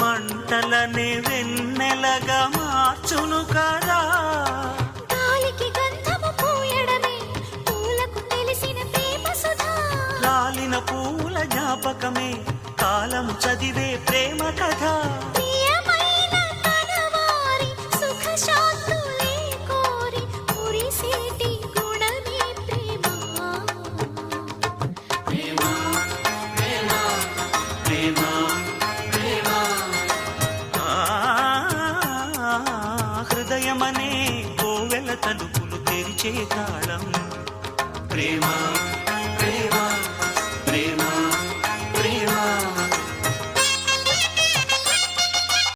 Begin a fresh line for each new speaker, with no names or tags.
మంటలనే వెన్నెలగా మార్చును కదా.
గాలికి గంధము పూయడమే పూలకు తెలిసిన ప్రేమ సుధా.
రాలిన పూల జ్ఞాపకమే కాలము చదివే ప్రేమ కథ.
ప్రియమైన కనవారి సుఖ శాంతులే కోరి మురిసేటి గుణమే ప్రేమ.
ప్రేమ ప్రేమ ప్రేమ ప్రేమ. హృదయమనే కోవెల తలుపులు తెరిచే తాళం ప్రేమ.